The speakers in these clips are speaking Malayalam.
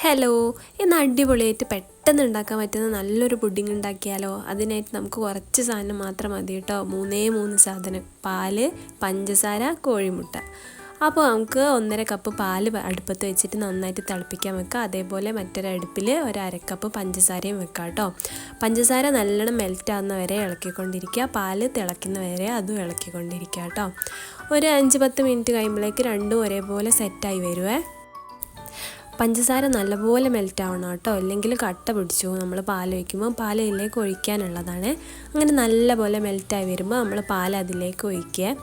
ഹലോ, ഇന്ന് അടിപൊളിയായിട്ട് പെട്ടെന്ന് ഉണ്ടാക്കാൻ പറ്റുന്ന നല്ലൊരു പുഡിംഗ് ഉണ്ടാക്കിയാലോ. അതിനായിട്ട് നമുക്ക് കുറച്ച് സാധനം മാത്രം മതി കേട്ടോ. മൂന്ന് സാധനം: പാല്, പഞ്ചസാര, കോഴിമുട്ട. അപ്പോൾ നമുക്ക് 1.5 കപ്പ് പാല് അടുപ്പത്ത് വെച്ചിട്ട് നന്നായിട്ട് തിളപ്പിക്കാൻ വെക്കാം. അതേപോലെ മറ്റൊരു അടുപ്പിൽ 1/2 കപ്പ് പഞ്ചസാരയും വെക്കാം കേട്ടോ. പഞ്ചസാര നല്ലോണം മെൽറ്റ് ആവുന്ന വരെ ഇളക്കിക്കൊണ്ടിരിക്കുക. പാല് തിളയ്ക്കുന്ന വരെ അതും ഇളക്കിക്കൊണ്ടിരിക്കുക കേട്ടോ. ഒരു 5-10 മിനിറ്റ് കഴിയുമ്പോഴേക്ക് രണ്ടും ഒരേപോലെ സെറ്റായി വരുവേ. പഞ്ചസാര നല്ലപോലെ മെൽറ്റ് ആവണം കേട്ടോ, അല്ലെങ്കിൽ കട്ട പിടിച്ചു. നമ്മൾ പാൽ ഒഴിക്കുമ്പോൾ പാൽ ഇതിലേക്ക് ഒഴിക്കാനുള്ളതാണ്. അങ്ങനെ നല്ലപോലെ മെൽറ്റായി വരുമ്പോൾ നമ്മൾ പാൽ അതിലേക്ക് ഒഴിക്കുക.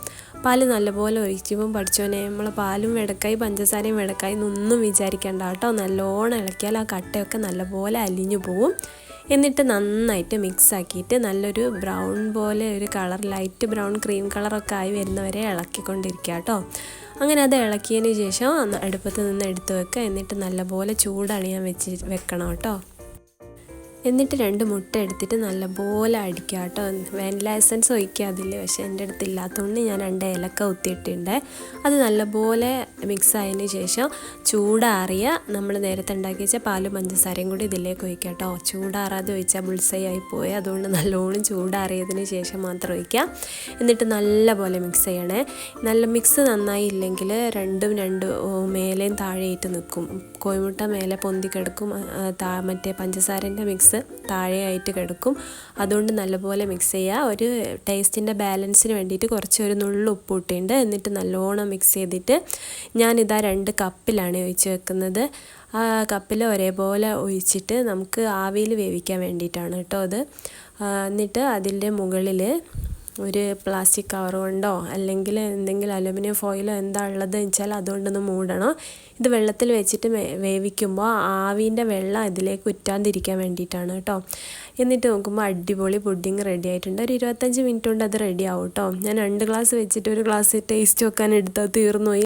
പാൽ നല്ലപോലെ ഒഴിക്കുമ്പോൾ പഠിച്ചോനെ നമ്മൾ പാലും വെടക്കായി പഞ്ചസാരയും വെടക്കായി എന്നൊന്നും വിചാരിക്കേണ്ട കേട്ടോ. നല്ലോണം ഇളക്കിയാൽ ആ കട്ടയൊക്കെ നല്ലപോലെ അലിഞ്ഞു പോവും. എന്നിട്ട് നന്നായിട്ട് മിക്സ് ആക്കിയിട്ട് നല്ലൊരു ബ്രൗൺ പോലെ ഒരു കളർ, ലൈറ്റ് ബ്രൗൺ ക്രീം കളറൊക്കെ ആയി വരുന്നവരെ ഇളക്കിക്കൊണ്ടിരിക്കുക കേട്ടോ. അങ്ങനെ അത് ഇളക്കിയതിന് ശേഷം അടുപ്പത്ത് നിന്ന് എടുത്ത് വെക്കുക. എന്നിട്ട് നല്ലപോലെ ചൂടണിയാൻ വെക്കണം കേട്ടോ. എന്നിട്ട് 2 മുട്ട എടുത്തിട്ട് നല്ലപോലെ അടിക്കുക കേട്ടോ. വാനില എസൻസ് ഒഴിക്കുക അതിൽ, പക്ഷേ എൻ്റെ അടുത്ത് ഇല്ലാത്തതുകൊണ്ട് ഞാൻ 2 ഏലക്ക കുത്തിയിട്ടുണ്ട്. അത് നല്ലപോലെ മിക്സ് ആയതിന് ശേഷം ചൂടാറിയ നമ്മൾ നേരത്തെ ഉണ്ടാക്കി വെച്ച പാലും പഞ്ചസാരയും കൂടി ഇതിലേക്ക് ഒഴിക്കുക കേട്ടോ. ചൂടാറാതെ ഒഴിച്ചാൽ ബുൾസൈ ആയി പോയി, അതുകൊണ്ട് നല്ലോണം ചൂടാറിയതിന് ശേഷം മാത്രം ഒഴിക്കുക. എന്നിട്ട് നല്ലപോലെ മിക്സ് ചെയ്യണേ. നല്ല മിക്സ് നന്നായി ഇല്ലെങ്കിൽ രണ്ടും മേലെയും താഴെയായിട്ട് നിൽക്കും. കോഴിമുട്ട മേലെ പൊന്തി കിടക്കും, മറ്റേ പഞ്ചസാരൻ്റെ മിക്സ് താഴെയായിട്ട് കിടക്കും. അതുകൊണ്ട് നല്ലപോലെ മിക്സ് ചെയ്യുക. ഒരു ടേസ്റ്റിൻ്റെ ബാലൻസിന് വേണ്ടിയിട്ട് ഒരു നുള്ളു ഉപ്പ് ഇട്ടിട്ടുണ്ട്. എന്നിട്ട് നല്ലോണം മിക്സ് ചെയ്തിട്ട് ഞാനിതാ 2 കപ്പിലാണ് ഒഴിച്ച് വെക്കുന്നത്. ആ കപ്പിൽ ഒരേപോലെ ഒഴിച്ചിട്ട് നമുക്ക് ആവിയിൽ വേവിക്കാൻ വേണ്ടിയിട്ടാണ് കേട്ടോ അത്. എന്നിട്ട് അതിൻ്റെ മുകളിൽ ഒരു പ്ലാസ്റ്റിക് കവർ കൊണ്ടോ അല്ലെങ്കിൽ എന്തെങ്കിലും അലുമിനിയം ഫോയിലോ എന്താ ഉള്ളത് വെച്ചാൽ അതുകൊണ്ടൊന്ന് മൂടണം. ഇത് വെള്ളത്തിൽ വെച്ചിട്ട് വേവിക്കുമ്പോൾ ആവിൻ്റെ വെള്ളം ഇതിലേക്ക് ഉറ്റാതിരിക്കാൻ വേണ്ടിയിട്ടാണ് കേട്ടോ. എന്നിട്ട് നോക്കുമ്പോൾ അടിപൊളി പുഡിങ് റെഡി ആയിട്ടുണ്ട്. ഒരു 25 മിനിറ്റ് കൊണ്ട് അത് റെഡി ആവും കേട്ടോ. ഞാൻ 2 ഗ്ലാസ് വെച്ചിട്ട് 1 ഗ്ലാസ് ടേസ്റ്റ് വെക്കാൻ എടുത്താൽ തീർന്നു പോയി.